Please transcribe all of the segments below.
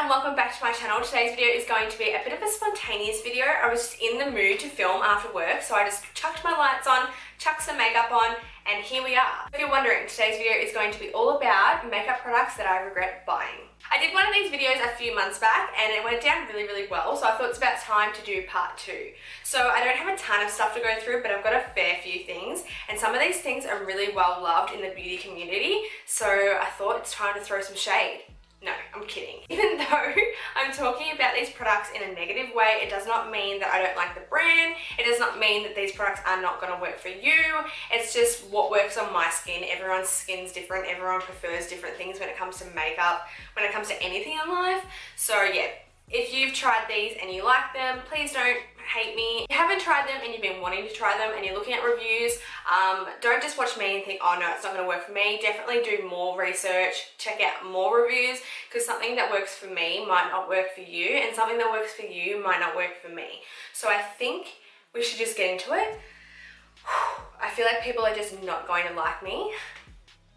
and welcome back to my channel. Today's video is going to be a bit of a spontaneous video. I was just in the mood to film after work, so I just chucked my lights on, chucked some makeup on, and here we are. If you're wondering, today's video is going to be all about makeup products that I regret buying. I did one of these videos a few months back and it went down really well, so I thought it's about time to do part 2. So I don't have a ton of stuff to go through, but I've got a fair few things, and some of these things are really well loved in the beauty community, so I thought it's time to throw some shade. No, I'm kidding. Even though I'm talking about these products in a negative way, it does not mean that I don't like the brand. It does not mean that these products are not going to work for you. It's just what works on my skin. Everyone's skin's different. Everyone prefers different things when it comes to makeup, when it comes to anything in life. So yeah, if you've tried these and you like them, please don't hate me. If you haven't tried them and you've been wanting to try them and you're looking at reviews, don't just watch me and think, oh no, it's not going to work for me. Definitely do more research, check out more reviews, because something that works for me might not work for you, and something that works for you might not work for me. So I think we should just get into it. I feel like people are just not going to like me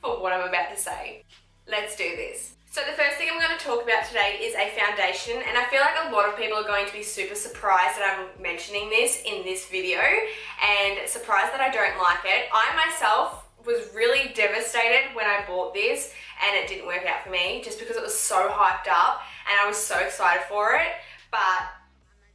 for what I'm about to say. Let's do this. So the first thing I'm going to talk about today is a foundation, and I feel like a lot of people are going to be super surprised that I'm mentioning this in this video and surprised that I don't like it. I myself was really devastated when I bought this and it didn't work out for me, just because it was so hyped up and I was so excited for it, but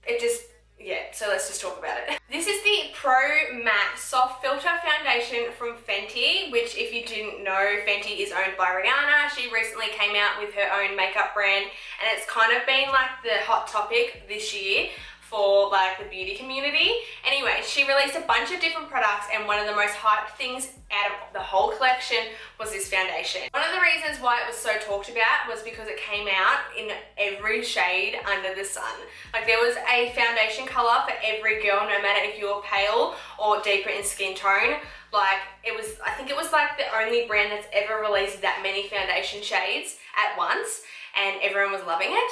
it just, yeah, so let's just talk about it. This is the Pro Matte Soft Filter Foundation from Fenty, which, if you didn't know, Fenty is owned by Rihanna. She recently came out with her own makeup brand, and it's kind of been like the hot topic this year for like the beauty community. Anyway, she released a bunch of different products, and one of the most hyped things out of the whole collection was this foundation. One of the reasons why it was so talked about was because it came out in every shade under the sun. Like, there was a foundation color for every girl, no matter if you're pale or deeper in skin tone. Like, it was, I think it was like the only brand that's ever released that many foundation shades at once, and everyone was loving it.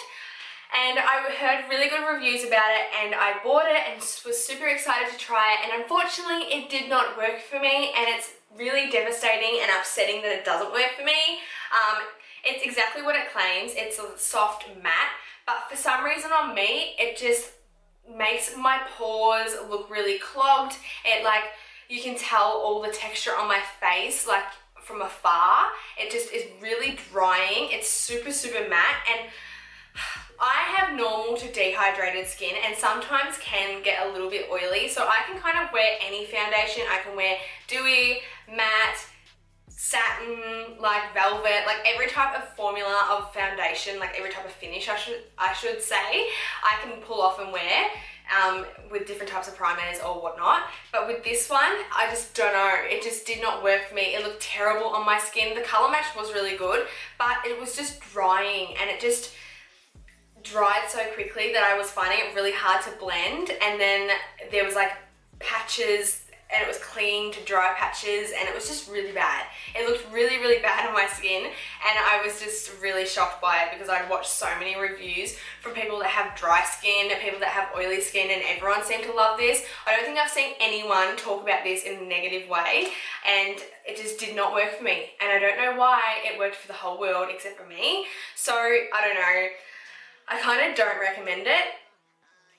And I heard really good reviews about it, and I bought it and was super excited to try it, and unfortunately it did not work for me, and it's really devastating and upsetting that it doesn't work for me. It's exactly what it claims. It's a soft matte, but for some reason on me it just makes my pores look really clogged. It, like, you can tell all the texture on my face, like, from afar. It just is really drying. It's super matte, and I have normal to dehydrated skin and sometimes can get a little bit oily, so I can kind of wear any foundation. I can wear dewy, matte, satin, like velvet, like every type of formula of foundation, like every type of finish I should say, I can pull off and wear with different types of primers or whatnot. But with this one, I just don't know, it just did not work for me. It looked terrible on my skin. The color match was really good, but it was just drying, and it just dried so quickly that I was finding it really hard to blend, and then there was like patches, and it was clinging to dry patches, and it was just really bad. It looked really bad on my skin, and I was just really shocked by it because I'd watched so many reviews from people that have dry skin, people that have oily skin, and everyone seemed to love this. I don't think I've seen anyone talk about this in a negative way, and it just did not work for me, and I don't know why it worked for the whole world except for me. So I don't know, I kind of don't recommend it,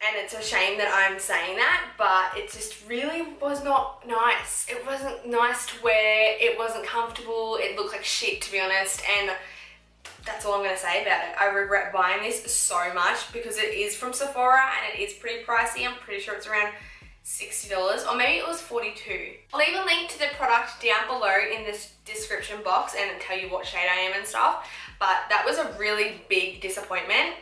and it's a shame that I'm saying that, but it just really was not nice. It wasn't nice to wear, it wasn't comfortable, it looked like shit, to be honest, and that's all I'm going to say about it. I regret buying this so much because it is from Sephora and it is pretty pricey. I'm pretty sure it's around $60, or maybe it was $42. I'll leave a link to the product down below in this description box and tell you what shade I am and stuff, but that was a really big disappointment.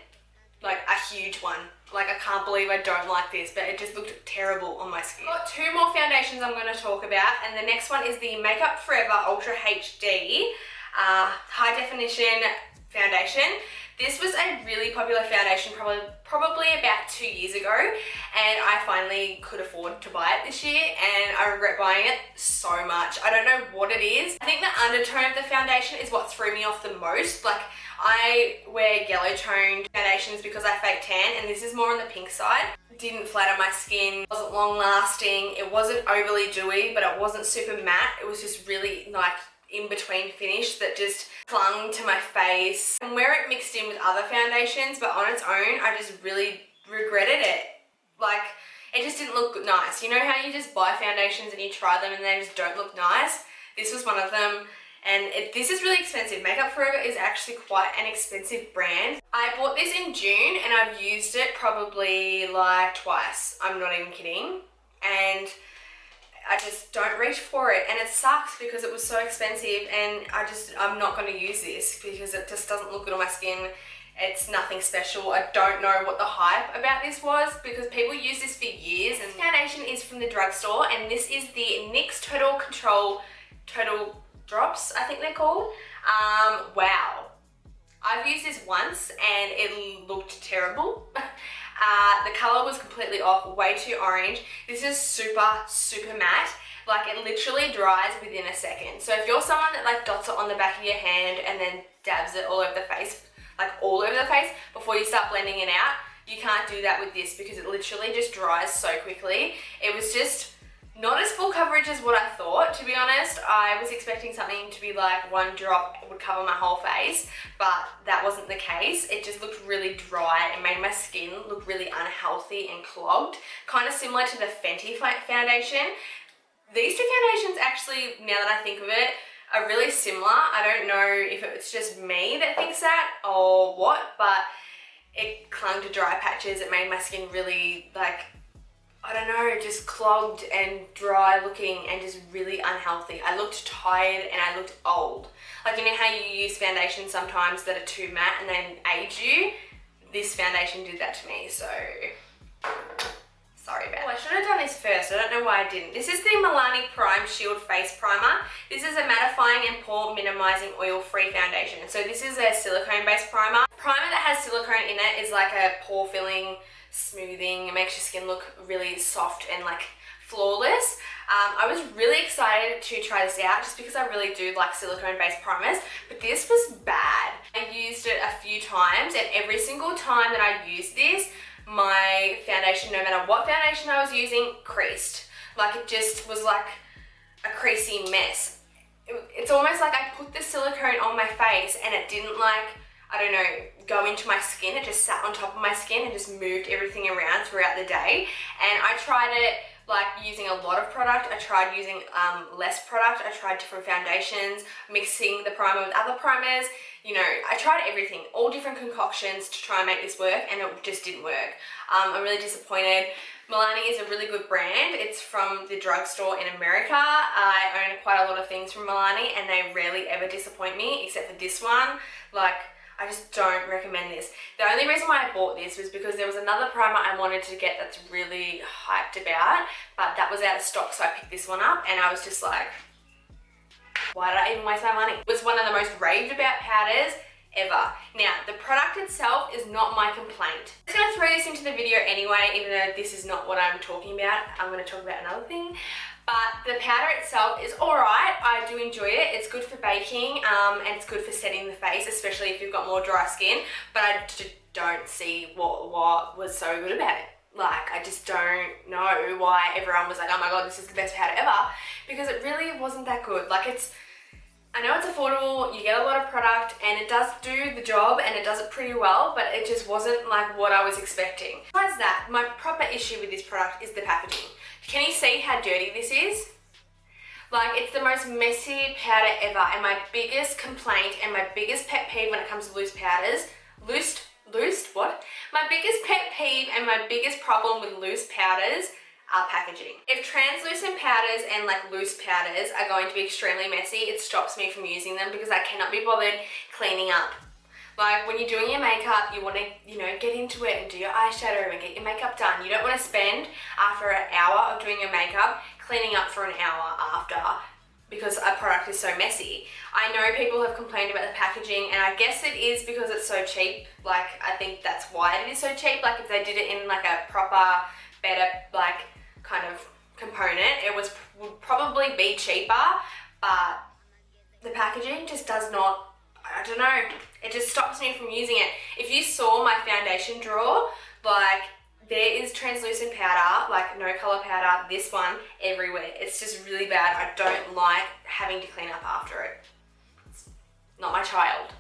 Like a huge one. Like, I can't believe I don't like this, but it just looked terrible on my skin. I've got 2 more foundations I'm going to talk about, and the next one is the Makeup Forever Ultra HD High Definition Foundation. This was a really popular foundation probably about 2 years ago, and I finally could afford to buy it this year, and I regret buying it so much. I don't know what it is. I think the undertone of the foundation is what threw me off the most. Like, I wear yellow toned foundations because I fake tan, and this is more on the pink side. It didn't flatter my skin, it wasn't long lasting, it wasn't overly dewy, but it wasn't super matte. It was just really like in-between finish that just clung to my face. And where it mixed in with other foundations, but on its own, I just really regretted it. Like, it just didn't look nice. You know how you just buy foundations and you try them and they just don't look nice? This was one of them. And this is really expensive. Makeup Forever is actually quite an expensive brand. I bought this in June and I've used it probably like twice. I'm not even kidding. And I just don't reach for it. And it sucks because it was so expensive and I'm not going to use this because it just doesn't look good on my skin. It's nothing special. I don't know what the hype about this was because people use this for years. And this foundation is from the Drugstore and this is the NYX Total Control Total Drops, I think they're called. Wow. I've used this once and it looked terrible. The color was completely off, way too orange. This is super matte. Like, it literally dries within a second. So if you're someone that like dots it on the back of your hand and then dabs it all over the face, like all over the face before you start blending it out, you can't do that with this because it literally just dries so quickly. It was just not as full coverage as what I thought, to be honest. I was expecting something to be like one drop would cover my whole face, but that wasn't the case. It just looked really dry and made my skin look really unhealthy and clogged. Kind of similar to the Fenty foundation. These two foundations actually, now that I think of it, are really similar. I don't know if it's just me that thinks that or what, but it clung to dry patches. It made my skin really, like, I don't know, just clogged and dry looking and just really unhealthy. I looked tired and I looked old. Like, you know how you use foundations sometimes that are too matte and then age you? This foundation did that to me, so sorry about it. Oh, I should have done this first. I don't know why I didn't. This is the Milani Prime Shield Face Primer. This is a mattifying and pore minimizing oil-free foundation. So this is a silicone-based primer. Primer that has silicone in it is like a pore filling, smoothing. It makes your skin look really soft and like flawless. I was really excited to try this out just because I really do like silicone-based primers, but this was bad. I used it a few times and every single time that I used this, my foundation, no matter what foundation I was using, creased. Like, it just was like a creasy mess. It's almost like I put the silicone on my face and it didn't, like, I don't know, go into my skin. It just sat on top of my skin and just moved everything around throughout the day. And I tried it like using a lot of product. I tried using less product. I tried different foundations, mixing the primer with other primers. You know, I tried everything, all different concoctions to try and make this work, and it just didn't work. I'm really disappointed. Milani is a really good brand. It's from the Drugstore in America. I own quite a lot of things from Milani and they rarely ever disappoint me except for this one. Like, I just don't recommend this. The only reason why I bought this was because there was another primer I wanted to get that's really hyped about, but that was out of stock, so I picked this one up and I was just like, why did I even waste my money? It was one of the most raved about powders ever. Now, the product itself is not my complaint. I'm just going to throw this into the video anyway, even though this is not what I'm talking about. I'm going to talk about another thing. But the powder itself is alright. I do enjoy it. It's good for baking and it's good for setting the face, especially if you've got more dry skin. But I just don't see what was so good about it. Like, I just don't know why everyone was like, oh my god, this is the best powder ever. Because it really wasn't that good. Like, I know it's affordable, you get a lot of product, and it does do the job, and it does it pretty well, but it just wasn't like what I was expecting. Besides that, my proper issue with this product is the packaging. Can you see how dirty this is? Like, it's the most messy powder ever, and my biggest complaint and my biggest pet peeve when it comes to loose powders, my biggest pet peeve and my biggest problem with loose powders are packaging. If translucent powders and like loose powders are going to be extremely messy, it stops me from using them because I cannot be bothered cleaning up. Like, when you're doing your makeup, you want to, you know, get into it and do your eyeshadow and get your makeup done. You don't want to spend after an hour of doing your makeup cleaning up for an hour after because a product is so messy. I know people have complained about the packaging, and I guess it is because it's so cheap. Like, I think that's why it is so cheap. Like, if they did it in like a proper, better, like, kind of component, it would probably be cheaper, but the packaging just does not, I don't know, it just stops me from using it. If you saw my foundation drawer, like, there is translucent powder, like no color powder, this one, everywhere. It's just really bad. I don't like having to clean up after it. It's not my child.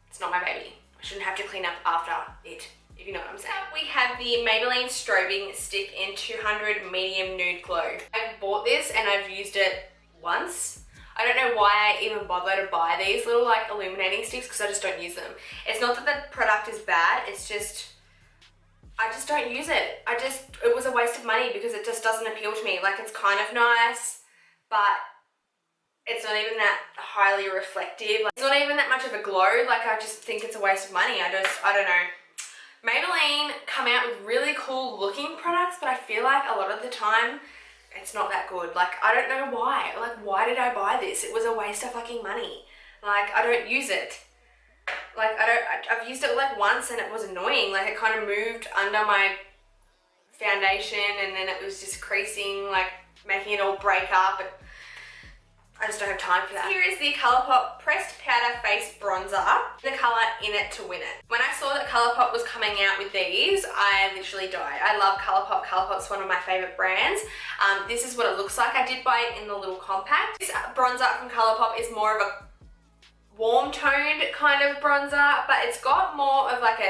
It's not my baby. I shouldn't have to clean up after it, if you know what I'm saying. We have the Maybelline Strobing Stick in 200 Medium Nude Glow. I bought this and I've used it once. I don't know why I even bother to buy these little like illuminating sticks because I just don't use them. It's not that the product is bad, it's just, I just don't use it. It was a waste of money because it just doesn't appeal to me. Like, it's kind of nice, but it's not even that highly reflective. Like, it's not even that much of a glow. Like, I just think it's a waste of money. I don't know. Maybelline come out with really cool looking products, but I feel like a lot of the time it's not that good. Like, I don't know why. Like, why did I buy this? It was a waste of fucking money. Like, I don't use it. Like, I've used it like once and it was annoying. Like, it kind of moved under my foundation and then it was just creasing, like making it all break up. I just don't have time for that. Here is the ColourPop Pressed Powder Face Bronzer, the colour In It to Win It. When I saw that ColourPop was coming out with these, I literally died. I love ColourPop. ColourPop's one of my favourite brands. This is what it looks like. I did buy it in the little compact. This bronzer from ColourPop is more of a warm toned kind of bronzer, but it's got more of like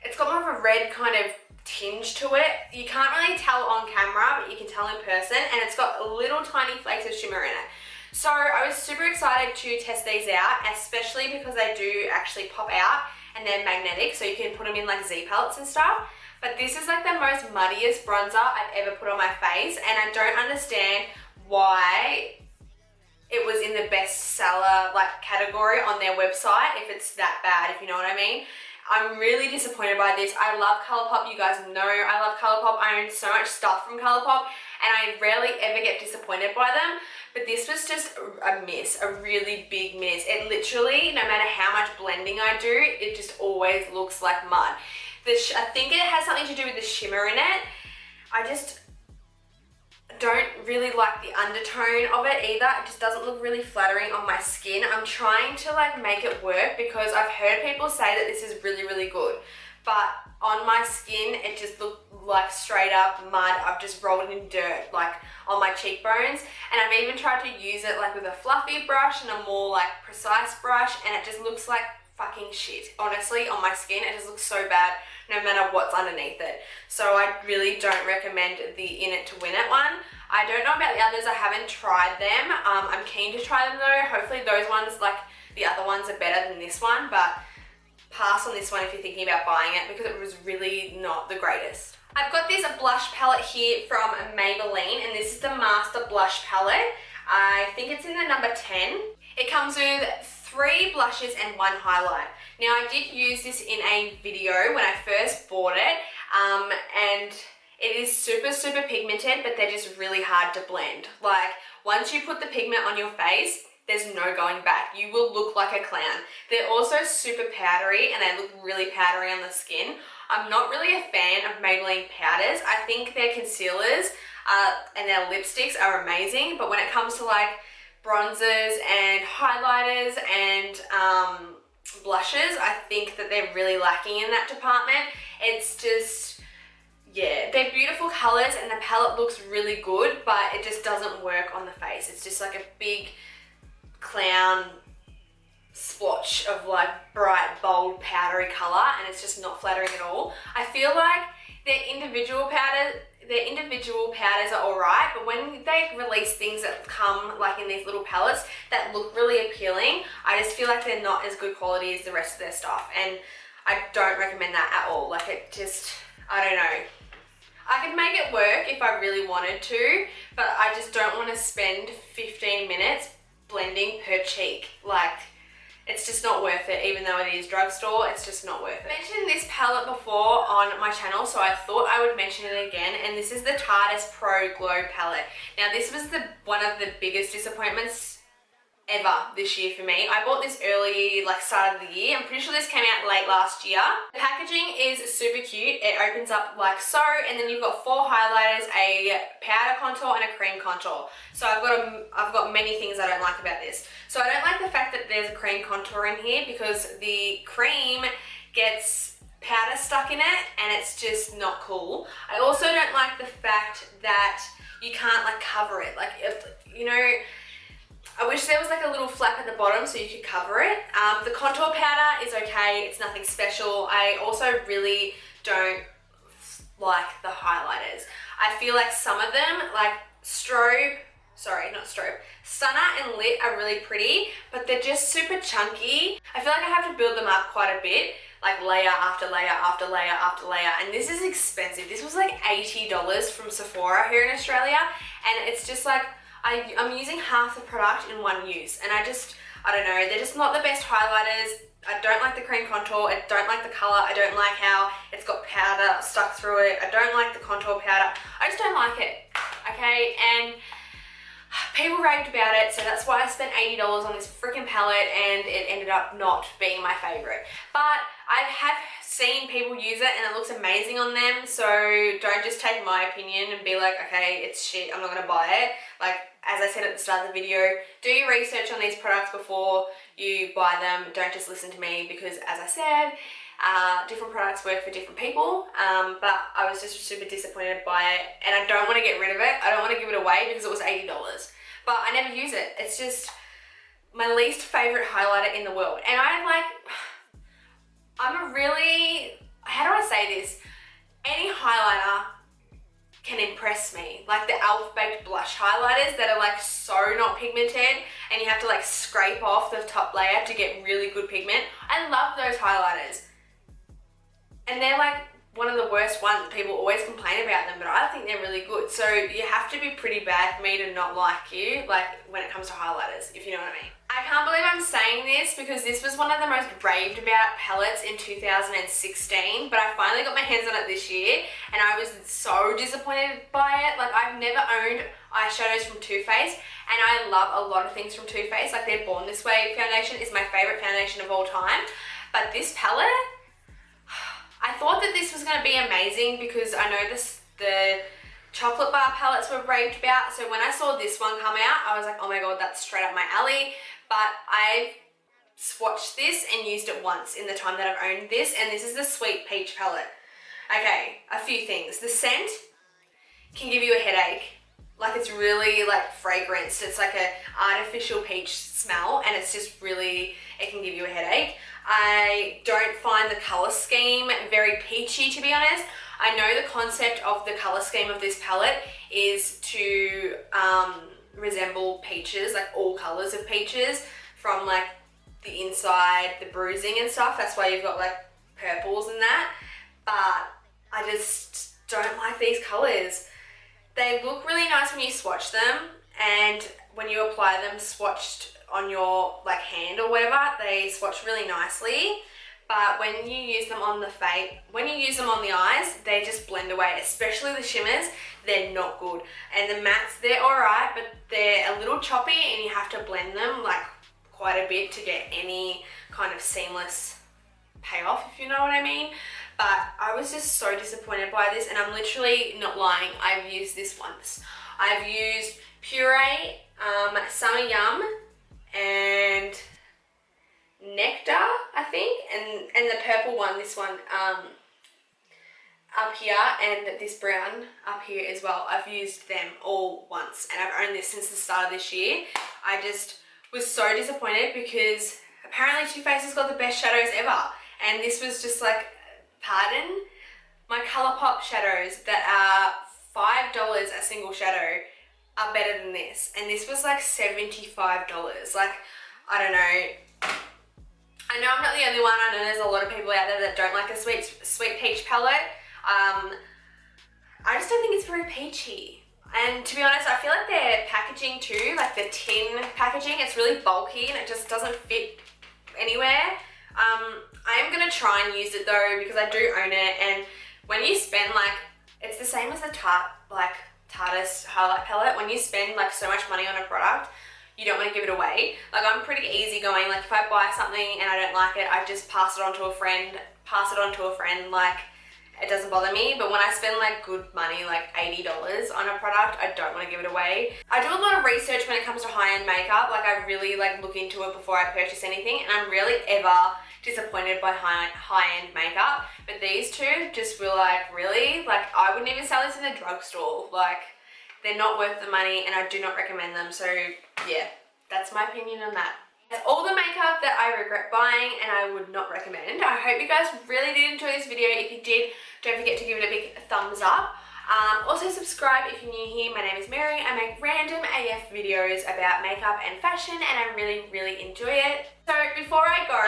it's got more of a red kind of tinge to it. You can't really tell on camera, but you can tell in person, and it's got little tiny flakes of shimmer in it. So I was super excited to test these out, especially because they do actually pop out and they're magnetic, so you can put them in like Z palettes and stuff. But this is like the most muddiest bronzer I've ever put on my face, and I don't understand why it was in the bestseller like category on their website if it's that bad, if you know what I mean. I'm really disappointed by this. I love ColourPop. You guys know I love ColourPop. I own so much stuff from ColourPop and I rarely ever get disappointed by them. But this was just a miss, a really big miss. It literally, no matter how much blending I do, it just always looks like mud. I think it has something to do with the shimmer in it. I just don't really like the undertone of it either. It just doesn't look really flattering on my skin. I'm trying to like make it work because I've heard people say that this is really, really good. But on my skin, it just looked like straight up mud. I've just rolled it in dirt, like on my cheekbones. And I've even tried to use it like with a fluffy brush and a more like precise brush, and it just looks like fucking shit. Honestly, on my skin, it just looks so bad no matter what's underneath it. So I really don't recommend the In It to Win It one. I don't know about the others. I haven't tried them. I'm keen to try them though. Hopefully those ones, like the other ones, are better than this one, but pass on this one if you're thinking about buying it because it was really not the greatest. I've got this blush palette here from Maybelline, and this is the Master Blush palette. I think it's in the number 10. It comes with 3 blushes and 1 highlight. Now I did use this in a video when I first bought it, and it is super, super pigmented, but they're just really hard to blend. Like, once you put the pigment on your face, there's no going back. You will look like a clown. They're also super powdery and they look really powdery on the skin. I'm not really a fan of Maybelline powders. I think their concealers and their lipsticks are amazing, but when it comes to like bronzers and highlighters and blushes, I think that they're really lacking in that department. It's just, yeah, they're beautiful colors and the palette looks really good, but it just doesn't work on the face. It's just like a big clown splotch of like bright, bold, powdery color, and it's just not flattering at all. I feel like their individual powders are alright, but when they release things that come like in these little palettes that look really appealing, I just feel like they're not as good quality as the rest of their stuff, and I don't recommend that at all. Like, it just, I don't know. I could make it work if I really wanted to, but I just don't want to spend 15 minutes blending per cheek. Like, it's just not worth it. Even though it is Drugstore, it's just not worth it. I mentioned this palette before on my channel, so I thought I would mention it again, and this is the Tarte Pro Glow palette. Now this was one of the biggest disappointments ever this year for me. I bought this early, like start of the year. I'm pretty sure this came out late last year. The packaging is super cute. It opens up like so, and then you've got 4 highlighters, a powder contour and a cream contour. So I've got many things I don't like about this. So I don't like the fact that there's a cream contour in here because the cream gets powder stuck in it and it's just not cool. I also don't like the fact that you can't like cover it. Like, you know, I wish there was like a little flap at the bottom so you could cover it. The contour powder is okay, it's nothing special. I also really don't like the highlighters. I feel like some of them, like Stunner and Lit are really pretty, but they're just super chunky. I feel like I have to build them up quite a bit, like layer after layer after layer after layer, and this is expensive. This was like $80 from Sephora here in Australia, and it's just like, I'm using half the product in one use, and I don't know, they're just not the best highlighters. I don't like the cream contour, I don't like the colour, I don't like how it's got powder stuck through it, I don't like the contour powder, I just don't like it, okay? And people raved about it, so that's why I spent $80 on this freaking palette, and it ended up not being my favourite. But I have seen people use it and it looks amazing on them, so don't just take my opinion and be like, okay, it's shit, I'm not going to buy it. Like, as I said at the start of the video, do your research on these products before you buy them. Don't just listen to me, because as I said, different products work for different people, but I was just super disappointed by it, and I don't want to get rid of it. I don't want to give it away because it was $80, but I never use it. It's just my least favorite highlighter in the world, and I'm a really, how do I say this? Any highlighter can impress me. Like the Elf Baked blush highlighters that are like so not pigmented and you have to like scrape off the top layer to get really good pigment. I love those highlighters. And they're like one of the worst ones. People always complain about them, but I think they're really good. So you have to be pretty bad for me to not like you, like when it comes to highlighters, if you know what I mean. I can't believe I'm saying this because this was one of the most raved about palettes in 2016, but I finally got my hands on it this year and I was so disappointed by it. Like, I've never owned eyeshadows from Too Faced, and I love a lot of things from Too Faced. Like, their Born This Way foundation is my favorite foundation of all time, but this palette, I thought that this was going to be amazing because I know the chocolate bar palettes were raved about, so when I saw this one come out, I was like, oh my god, that's straight up my alley. But I've swatched this and used it once in the time that I've owned this, and this is the Sweet Peach palette. Okay, a few things. The scent can give you a headache. Like, it's really like fragranced. It's like a artificial peach smell, and it's just really, it can give you a headache. I don't find the colour scheme very peachy, to be honest. I know the concept of the colour scheme of this palette is to resemble peaches, like all colours of peaches, from like the inside, the bruising and stuff. That's why you've got like purples and that. But I just don't like these colours. They look really nice when you swatch them, and when you apply them swatched on your like hand or whatever, they swatch really nicely. But when you use them on the face, when you use them on the eyes, they just blend away, especially the shimmers. They're not good. And the mattes, they're alright, but they're a little choppy and you have to blend them like quite a bit to get any kind of seamless payoff, if you know what I mean. But I was just so disappointed by this, and I'm literally not lying. I've used this once. I've used Puree, Summer Yum, and Nectar, I think, and the purple one, this one up here, and this brown up here as well. I've used them all once, and I've owned this since the start of this year. I just was so disappointed because apparently Too Faced has got the best shadows ever, and this was just like, pardon? My ColourPop shadows that are $5 a single shadow are better than this, and this was like $75. Like, I don't know. I know I'm not the only one. I know there's a lot of people out there that don't like a sweet peach palette. I just don't think it's very peachy. And to be honest, I feel like their packaging too, like the tin packaging, it's really bulky and it just doesn't fit anywhere. I am going to try and use it though because I do own it, and when you spend like, it's the same as the Tarte's highlight palette. When you spend like so much money on a product, you don't want to give it away. Like, I'm pretty easygoing. Like, if I buy something and I don't like it, I just pass it on to a friend, like, it doesn't bother me. But when I spend like good money, like $80 on a product, I don't want to give it away. I do a lot of research when it comes to high-end makeup. Like, I really like look into it before I purchase anything, and I'm rarely ever disappointed by high-end makeup, but these two just were like, really? Like, I wouldn't even sell this in a drugstore. Like, they're not worth the money and I do not recommend them. So yeah, that's my opinion on that. That's all the makeup that I regret buying and I would not recommend. I hope you guys really did enjoy this video. If you did, don't forget to give it a big thumbs up. Also subscribe if you're new here. My name is Mary. I make random AF videos about makeup and fashion and I really enjoy it. So before I go,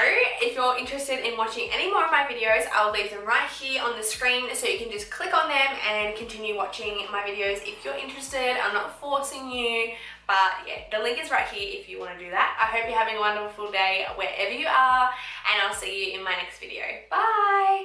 if you're interested in watching any more of my videos, I'll leave them right here on the screen so you can just click on them and continue watching my videos if you're interested. I'm not forcing you, but yeah, the link is right here if you want to do that. I hope you're having a wonderful day wherever you are and I'll see you in my next video. Bye!